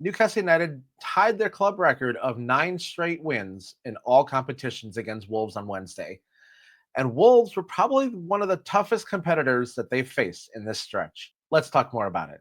Newcastle United tied their club record of 9 straight wins in all competitions against Wolves on Wednesday. And Wolves were probably one of the toughest competitors that they faced in this stretch. Let's talk more about it.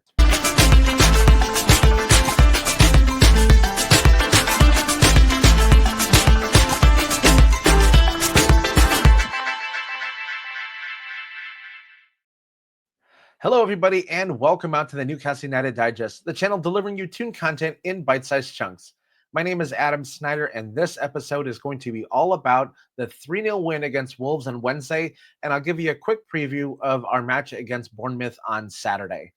Hello, everybody, and welcome out to the Newcastle United Digest, the channel delivering you tuned content in bite-sized chunks. My name is Adam Snyder, and this episode is going to be all about the 3-0 win against Wolves on Wednesday, and I'll give you a quick preview of our match against Bournemouth on Saturday.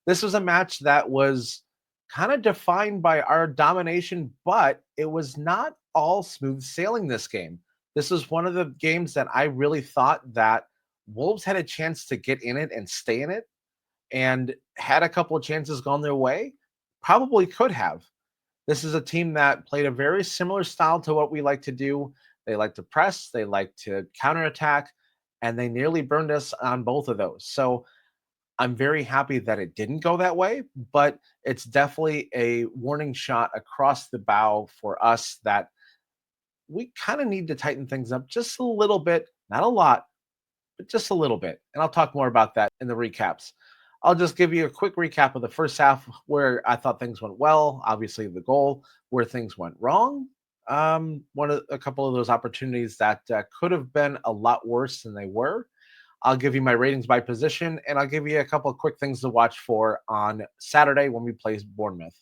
This was a match that was kind of defined by our domination, but it was not all smooth sailing this game. This was one of the games that I really thought that Wolves had a chance to get in it and stay in it, and had a couple of chances gone their way, probably could have. This is a team that played a very similar style to what we like to do. They like to press, they like to counterattack, and they nearly burned us on both of those. So I'm very happy that it didn't go that way, but it's definitely a warning shot across the bow for us that we kind of need to tighten things up just a little bit, not a lot, but just a little bit. And I'll talk more about that in the recaps. I'll just give you a quick recap of the first half where I thought things went well. Obviously, the goal, where things went wrong. A couple of those opportunities that could have been a lot worse than they were. I'll give you my ratings by position, and I'll give you a couple of quick things to watch for on Saturday when we play Bournemouth.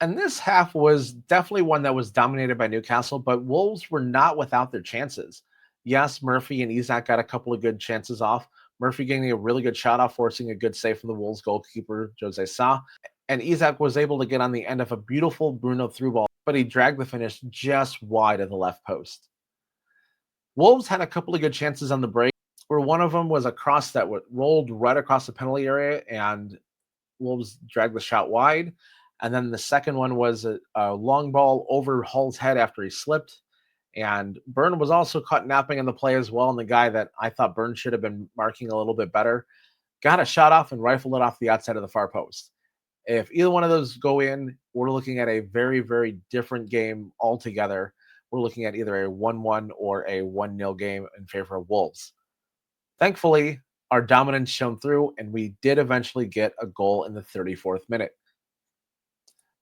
And this half was definitely one that was dominated by Newcastle, but Wolves were not without their chances. Yes, Murphy and Isak got a couple of good chances off. Murphy getting a really good shot off, forcing a good save from the Wolves goalkeeper, Jose Sa. And Isak was able to get on the end of a beautiful Bruno through ball, but he dragged the finish just wide of the left post. Wolves had a couple of good chances on the break, where one of them was a cross that rolled right across the penalty area, and Wolves dragged the shot wide. And then the second one was a long ball over Hull's head after he slipped. And Byrne was also caught napping in the play as well. And the guy that I thought Byrne should have been marking a little bit better got a shot off and rifled it off the outside of the far post. If either one of those go in, we're looking at a very, very different game altogether. We're looking at either a 1-1 or a 1-0 game in favor of Wolves. Thankfully, our dominance shone through, and we did eventually get a goal in the 34th minute.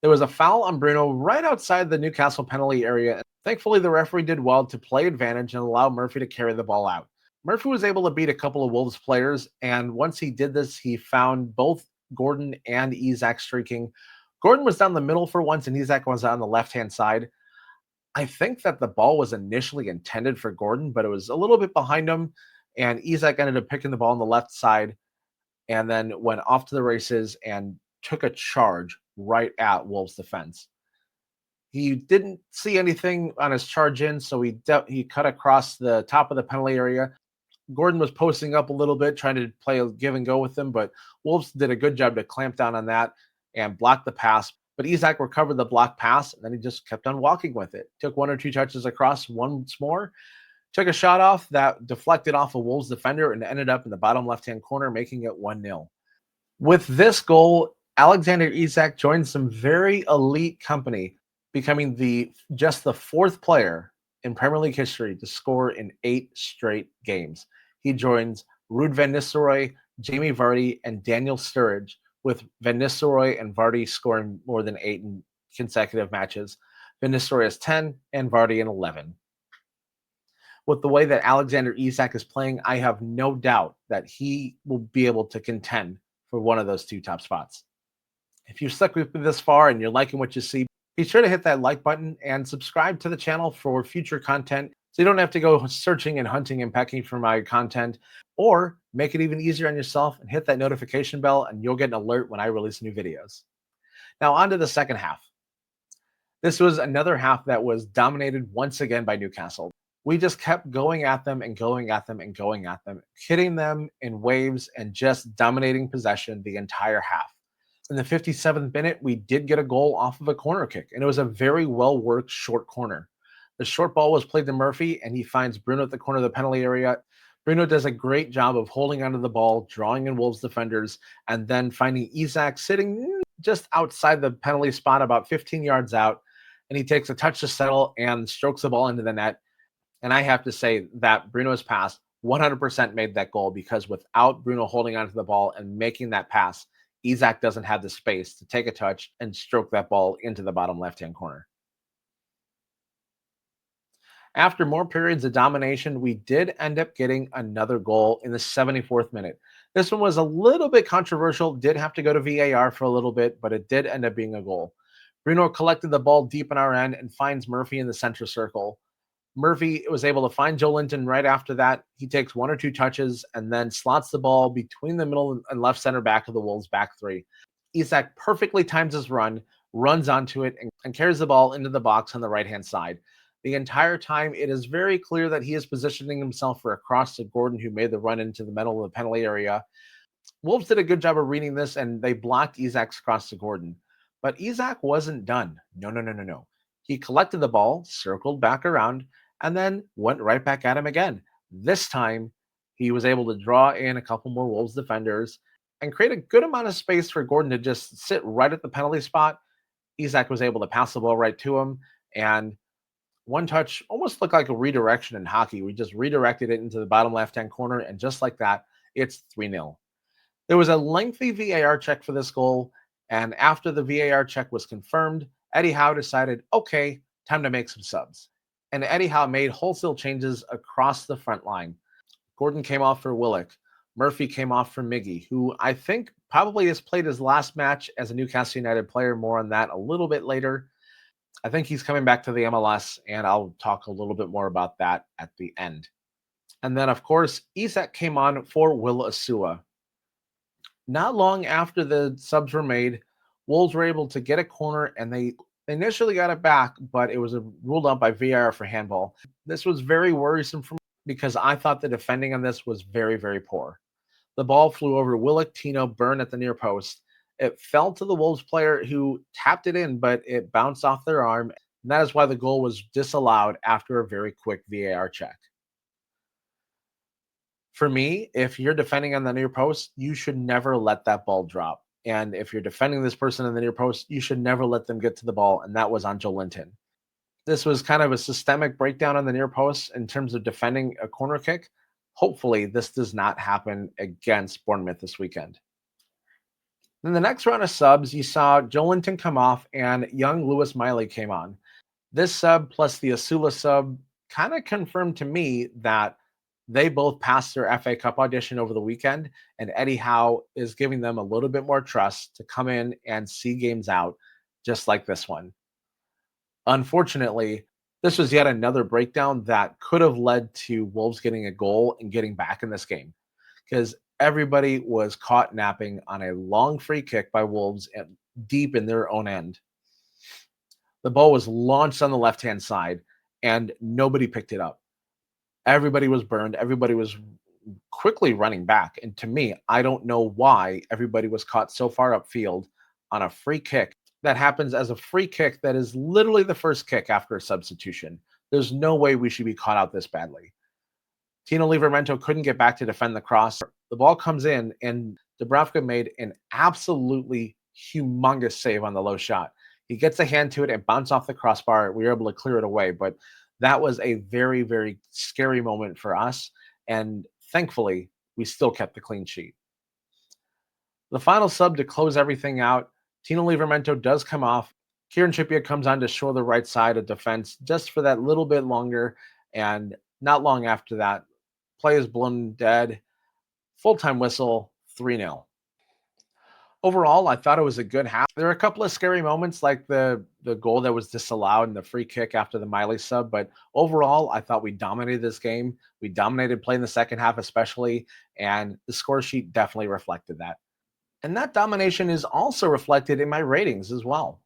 There was a foul on Bruno right outside the Newcastle penalty area. Thankfully, the referee did well to play advantage and allow Murphy to carry the ball out. Murphy was able to beat a couple of Wolves players, and once he did this, he found both Gordon and Isak streaking. Gordon was down the middle for once, and Isak was on the left-hand side. I think that the ball was initially intended for Gordon, but it was a little bit behind him, and Isak ended up picking the ball on the left side and then went off to the races and took a charge right at Wolves' defense. He didn't see anything on his charge in, so he cut across the top of the penalty area. Gordon was posting up a little bit, trying to play a give and go with him, but Wolves did a good job to clamp down on that and block the pass. But Isak recovered the block pass, and then he just kept on walking with it. Took 1 or 2 touches across once more, took a shot off that deflected off a Wolves defender and ended up in the bottom left-hand corner, making it 1-0. With this goal, Alexander Isak joined some very elite company, becoming just the 4th player in Premier League history to score in 8 straight games. He joins Ruud van Nistelrooy, Jamie Vardy, and Daniel Sturridge, with Van Nistelrooy and Vardy scoring more than 8 in consecutive matches. Van Nistelrooy has 10 and Vardy in 11. With the way that Alexander Isak is playing, I have no doubt that he will be able to contend for one of those 2 top spots. If you've stuck with me this far and you're liking what you see, be sure to hit that like button and subscribe to the channel for future content so you don't have to go searching and hunting and pecking for my content, or make it even easier on yourself and hit that notification bell and you'll get an alert when I release new videos. Now on to the second half. This was another half that was dominated once again by Newcastle. We just kept going at them and going at them and going at them, hitting them in waves and just dominating possession the entire half. In the 57th minute, we did get a goal off of a corner kick, and it was a very well-worked short corner. The short ball was played to Murphy, and he finds Bruno at the corner of the penalty area. Bruno does a great job of holding onto the ball, drawing in Wolves defenders, and then finding Isak sitting just outside the penalty spot, about 15 yards out. And he takes a touch to settle and strokes the ball into the net. And I have to say that Bruno's pass 100% made that goal, because without Bruno holding onto the ball and making that pass, Isak doesn't have the space to take a touch and stroke that ball into the bottom left hand corner. After more periods of domination, we did end up getting another goal in the 74th minute. This one was a little bit controversial, did have to go to VAR for a little bit, but it did end up being a goal. Bruno collected the ball deep in our end and finds Murphy in the center circle. Murphy was able to find Joe Linton right after that. He takes one or two touches and then slots the ball between the middle and left center back of the Wolves back three. Isak perfectly times his run, runs onto it, and carries the ball into the box on the right hand side. The entire time, it is very clear that he is positioning himself for a cross to Gordon, who made the run into the middle of the penalty area. Wolves did a good job of reading this, and they blocked Isak's cross to Gordon. But Isak wasn't done. No, no, no, no, no. He collected the ball, circled back around, and then went right back at him again. This time, he was able to draw in a couple more Wolves defenders and create a good amount of space for Gordon to just sit right at the penalty spot. Isak was able to pass the ball right to him, and one touch almost looked like a redirection in hockey. We just redirected it into the bottom left hand corner, and just like that, it's 3-0. There was a lengthy VAR check for this goal, and after the VAR check was confirmed, Eddie Howe decided, okay, time to make some subs. And Eddie Howe made wholesale changes across the front line. Gordon came off for Willock. Murphy came off for Miggy, who I think probably has played his last match as a Newcastle United player. More on that a little bit later. I think he's coming back to the MLS, and I'll talk a little bit more about that at the end. And then, of course, Isak came on for Will Asua. Not long after the subs were made, Wolves were able to get a corner, and they initially got it back, but it was ruled out by VAR for handball. This was very worrisome for me because I thought the defending on this was very, very poor. The ball flew over Willock, Tino, Byrne at the near post. It fell to the Wolves player, who tapped it in, but it bounced off their arm. And that is why the goal was disallowed after a very quick VAR check. For me, if you're defending on the near post, you should never let that ball drop. And if you're defending this person in the near post, you should never let them get to the ball. And that was on Joe Linton. This was kind of a systemic breakdown on the near post in terms of defending a corner kick. Hopefully, this does not happen against Bournemouth this weekend. Then the next round of subs, you saw Joe Linton come off and young Lewis Miley came on. This sub plus the Asula sub kind of confirmed to me that they both passed their FA Cup audition over the weekend, and Eddie Howe is giving them a little bit more trust to come in and see games out, just like this one. Unfortunately, this was yet another breakdown that could have led to Wolves getting a goal and getting back in this game, because everybody was caught napping on a long free kick by Wolves deep in their own end. The ball was launched on the left-hand side, and nobody picked it up. Everybody was burned. Everybody was quickly running back. And to me, I don't know why everybody was caught so far upfield on a free kick that happens as a free kick that is literally the first kick after a substitution. There's no way we should be caught out this badly. Tino Livramento couldn't get back to defend the cross. The ball comes in, and Dubravka made an absolutely humongous save on the low shot. He gets a hand to it and bounces off the crossbar. We were able to clear it away, but that was a very, very scary moment for us. And thankfully, we still kept the clean sheet. The final sub to close everything out, Tino Livramento does come off. Kieran Trippier comes on to shore the right side of defense just for that little bit longer. And not long after that, play is blown dead. Full-time whistle, 3-0. Overall, I thought it was a good half. There were a couple of scary moments, like the goal that was disallowed and the free kick after the Miley sub. But overall, I thought we dominated this game. We dominated play in the second half especially, and the score sheet definitely reflected that. And that domination is also reflected in my ratings as well.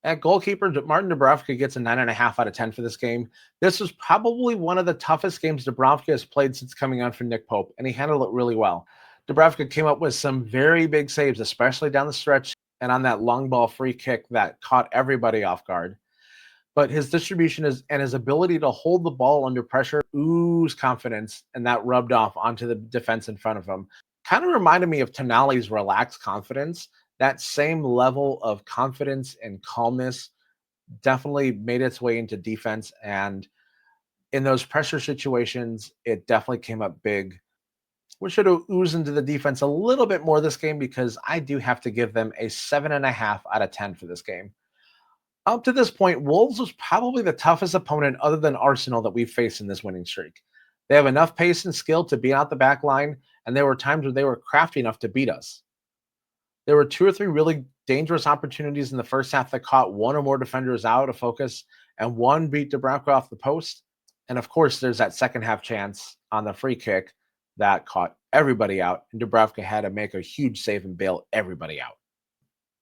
At goalkeeper, Martin Dubravka gets a 9.5 out of 10 for this game. This was probably one of the toughest games Dubravka has played since coming on for Nick Pope, and he handled it really well. Dubravka came up with some very big saves, especially down the stretch and on that long ball free kick that caught everybody off guard. But his distribution and his ability to hold the ball under pressure oozed confidence, and that rubbed off onto the defense in front of him. Kind of reminded me of Tonali's relaxed confidence That same level of confidence and calmness definitely made its way into defense. And in those pressure situations, it definitely came up big. We should have oozed into the defense a little bit more this game because I do have to give them a 7.5 out of 10 for this game. Up to this point, Wolves was probably the toughest opponent other than Arsenal that we've faced in this winning streak. They have enough pace and skill to beat out the back line, and there were times where they were crafty enough to beat us. There were two or three really dangerous opportunities in the first half that caught one or more defenders out of focus, and one beat Dubravka off the post. And of course, there's that second half chance on the free kick that caught everybody out, and Dubravka had to make a huge save and bail everybody out.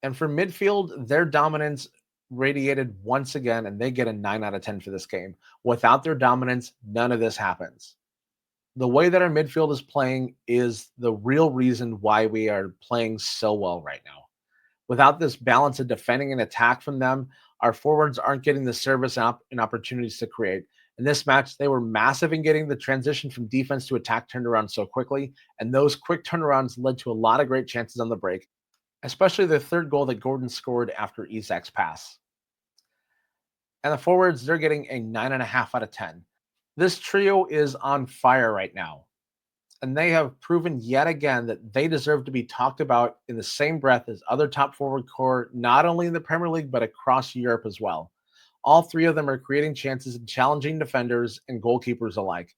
And for midfield, their dominance radiated once again, and they get a 9 out of 10 for this game. Without their dominance, none of this happens. The way that our midfield is playing is the real reason why we are playing so well right now. Without this balance of defending and attack from them, our forwards aren't getting the service up and opportunities to create. In this match, they were massive in getting the transition from defense to attack turned around so quickly, and those quick turnarounds led to a lot of great chances on the break, especially the third goal that Gordon scored after Isak's pass. And the forwards, they're getting a 9.5 out of 10. This trio is on fire right now, and they have proven yet again that they deserve to be talked about in the same breath as other top forward core, not only in the Premier League, but across Europe as well. All three of them are creating chances and challenging defenders and goalkeepers alike.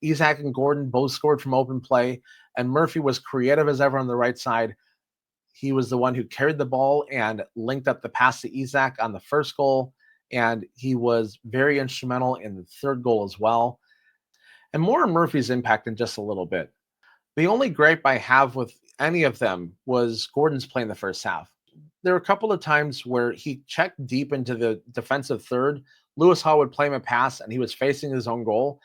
Isak and Gordon both scored from open play, and Murphy was creative as ever on the right side. He was the one who carried the ball and linked up the pass to Isak on the first goal, and he was very instrumental in the third goal as well. And more on Murphy's impact in just a little bit. The only gripe I have with any of them was Gordon's play in the first half. There were a couple of times where he checked deep into the defensive third. Lewis Hall would play him a pass, and he was facing his own goal,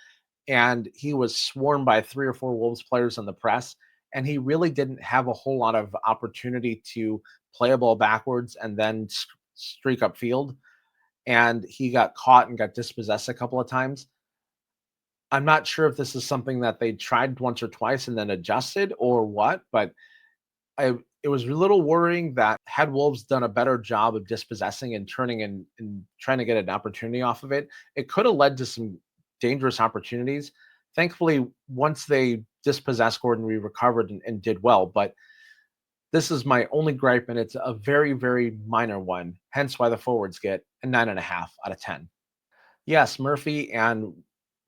and he was swarmed by 3 or 4 Wolves players on the press, and he really didn't have a whole lot of opportunity to play a ball backwards and then streak upfield. And he got caught and got dispossessed a couple of times. I'm not sure if this is something that they tried once or twice and then adjusted or what, but it was a little worrying that had Wolves done a better job of dispossessing and turning and trying to get an opportunity off of it, it could have led to some dangerous opportunities. Thankfully, once they dispossessed Gordon, we recovered and did well. But this is my only gripe, and it's a very, very minor one. Hence why the forwards get a 9.5 out of 10. Yes, Murphy and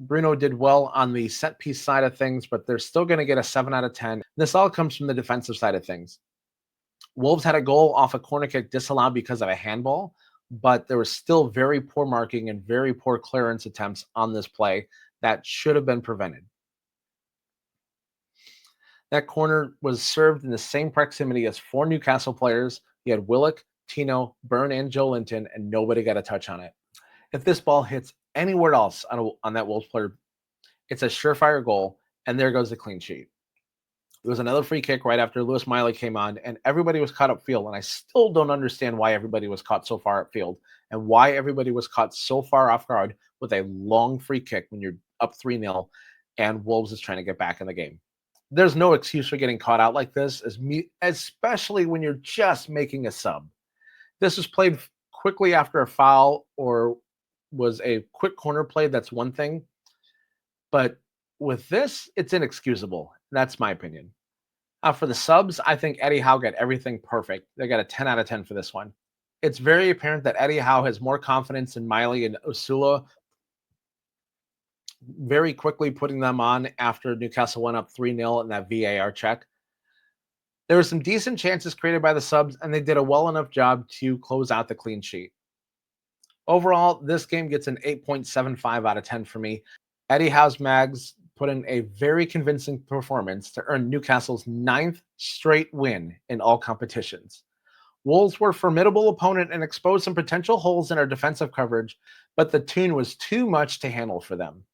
Bruno did well on the set piece side of things, but they're still going to get a 7 out of 10. This all comes from the defensive side of things. Wolves had a goal off a corner kick disallowed because of a handball, but there was still very poor marking and very poor clearance attempts on this play that should have been prevented. That corner was served in the same proximity as 4 Newcastle players. You had Willock, Tino, Byrne, and Joe Linton, and nobody got a touch on it. If this ball hits anywhere else on that Wolves player, it's a surefire goal, and there goes the clean sheet. There was another free kick right after Lewis Miley came on, and everybody was caught upfield. And I still don't understand why everybody was caught so far upfield and why everybody was caught so far off guard with a long free kick when you're up 3-0 and Wolves is trying to get back in the game. There's no excuse for getting caught out like this, especially when you're just making a sub. This was played quickly after a foul or was a quick corner play. That's one thing. But with this, it's inexcusable. That's my opinion. For the subs, I think Eddie Howe got everything perfect. They got a 10 out of 10 for this one. It's very apparent that Eddie Howe has more confidence in Miley and Osula, very quickly putting them on after Newcastle went up 3-0 in that VAR check. There were some decent chances created by the subs, and they did a well enough job to close out the clean sheet. Overall, this game gets an 8.75 out of 10 for me. Eddie Howe's Mags put in a very convincing performance to earn Newcastle's 9th straight win in all competitions. Wolves were a formidable opponent and exposed some potential holes in our defensive coverage, but the tune was too much to handle for them.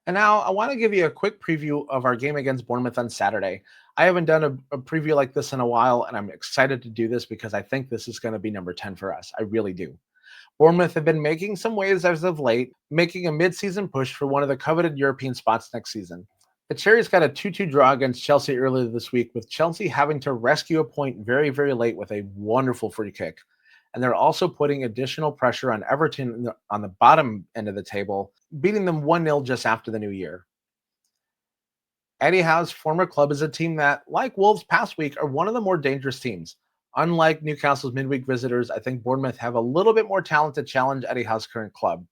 And now I want to give you a quick preview of our game against Bournemouth on Saturday. I haven't done a preview like this in a while, and I'm excited to do this because I think this is going to be number 10 for us. I really do. Bournemouth have been making some waves as of late, making a mid-season push for one of the coveted European spots next season. The Cherries got a 2-2 draw against Chelsea earlier this week, with Chelsea having to rescue a point very, very late with a wonderful free kick. And they're also putting additional pressure on Everton on the bottom end of the table, beating them 1-0 just after the new year. Eddie Howe's former club is a team that, like Wolves past week, are one of the more dangerous teams. Unlike Newcastle's midweek visitors, I think Bournemouth have a little bit more talent to challenge Eddie Howe's current club.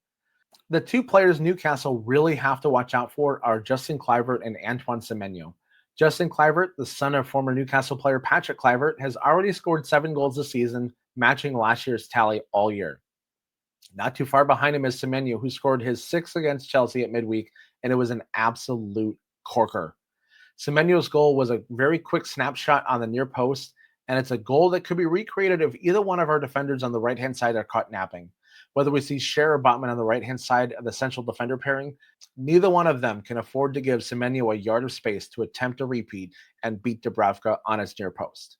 The two players Newcastle really have to watch out for are Justin Kluivert and Antoine Semenyo. Justin Kluivert, the son of former Newcastle player Patrick Kluivert, has already scored 7 goals this season, matching last year's tally all year. Not too far behind him is Semenyo, who scored his sixth against Chelsea at midweek, and it was an absolute corker. Semenyo's goal was a very quick snapshot on the near post, and it's a goal that could be recreated if either one of our defenders on the right-hand side are caught napping. Whether we see Cher or Botman on the right-hand side of the central defender pairing, neither one of them can afford to give Semenyo a yard of space to attempt a repeat and beat Dubravka on his near post.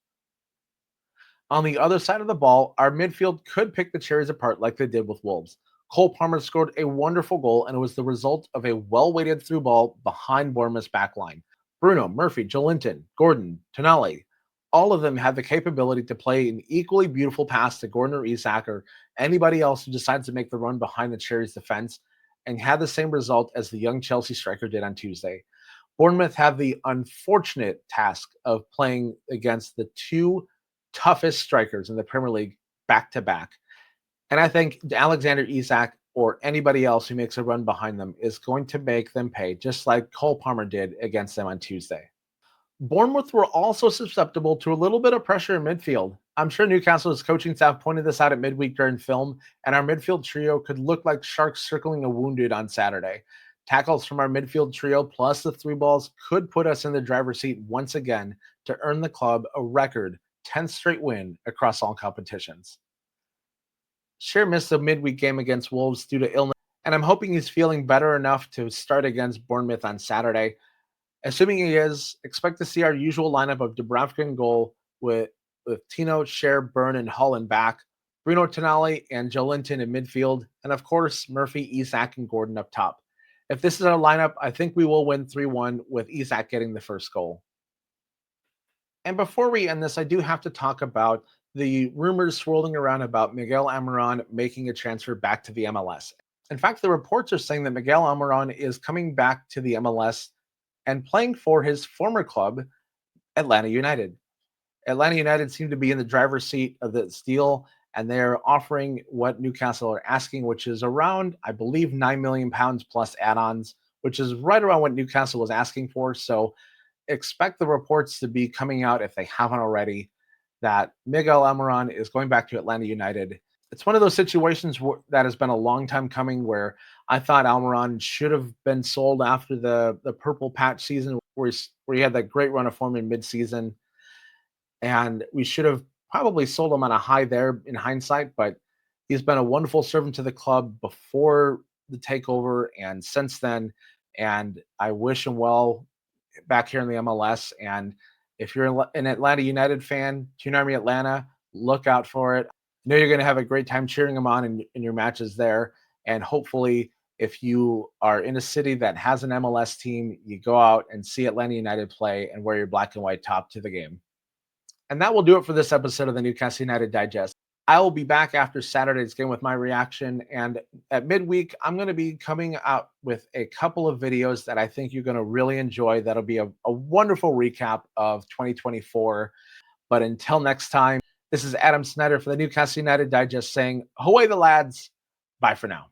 On the other side of the ball, our midfield could pick the Cherries apart like they did with Wolves. Cole Palmer scored a wonderful goal, and it was the result of a well-weighted through ball behind Bournemouth's backline. Bruno, Murphy, Joelinton, Gordon, Tonali, all of them have the capability to play an equally beautiful pass to Gordon or Isak or anybody else who decides to make the run behind the Cherries' defense, and had the same result as the young Chelsea striker did on Tuesday. Bournemouth have the unfortunate task of playing against the two toughest strikers in the Premier League back to back. And I think Alexander Isak or anybody else who makes a run behind them is going to make them pay, just like Cole Palmer did against them on Tuesday. Bournemouth were also susceptible to a little bit of pressure in midfield. I'm sure Newcastle's coaching staff pointed this out at midweek during film, and our midfield trio could look like sharks circling a wounded on Saturday. Tackles from our midfield trio plus the three balls could put us in the driver's seat once again to earn the club a record 10th straight win across all competitions. Shear missed the midweek game against Wolves due to illness, and I'm hoping he's feeling better enough to start against Bournemouth on Saturday. Assuming he is, expect to see our usual lineup of Dubravka in goal with Tino, Cher, Byrne, and Holland back, Bruno Tonali and Joelinton in midfield, and of course, Murphy, Isak, and Gordon up top. If this is our lineup, I think we will win 3-1 with Isak getting the first goal. And before we end this, I do have to talk about the rumors swirling around about Miguel Almiron making a transfer back to the MLS. In fact, the reports are saying that Miguel Almiron is coming back to the MLS and playing for his former club, Atlanta United. Atlanta United seem to be in the driver's seat of this deal, and they're offering what Newcastle are asking, which is around, I believe, £9 million plus add-ons, which is right around what Newcastle was asking for. So expect the reports to be coming out, if they haven't already, that Miguel Almiron is going back to Atlanta United. It's one of those situations that has been a long time coming, where I thought Almiron should have been sold after the purple patch season, where he had that great run of form in midseason. And we should have probably sold him on a high there in hindsight, but he's been a wonderful servant to the club before the takeover and since then. And I wish him well back here in the MLS. And if you're an Atlanta United fan, Team Army Atlanta, look out for it. I know you're going to have a great time cheering him on in your matches there. And hopefully, if you are in a city that has an MLS team, you go out and see Atlanta United play and wear your black and white top to the game. And that will do it for this episode of the Newcastle United Digest. I will be back after Saturday's game with my reaction. And at midweek, I'm going to be coming out with a couple of videos that I think you're going to really enjoy. That'll be a wonderful recap of 2024. But until next time, this is Adam Snyder for the Newcastle United Digest saying, "Ahoy the lads." Bye for now.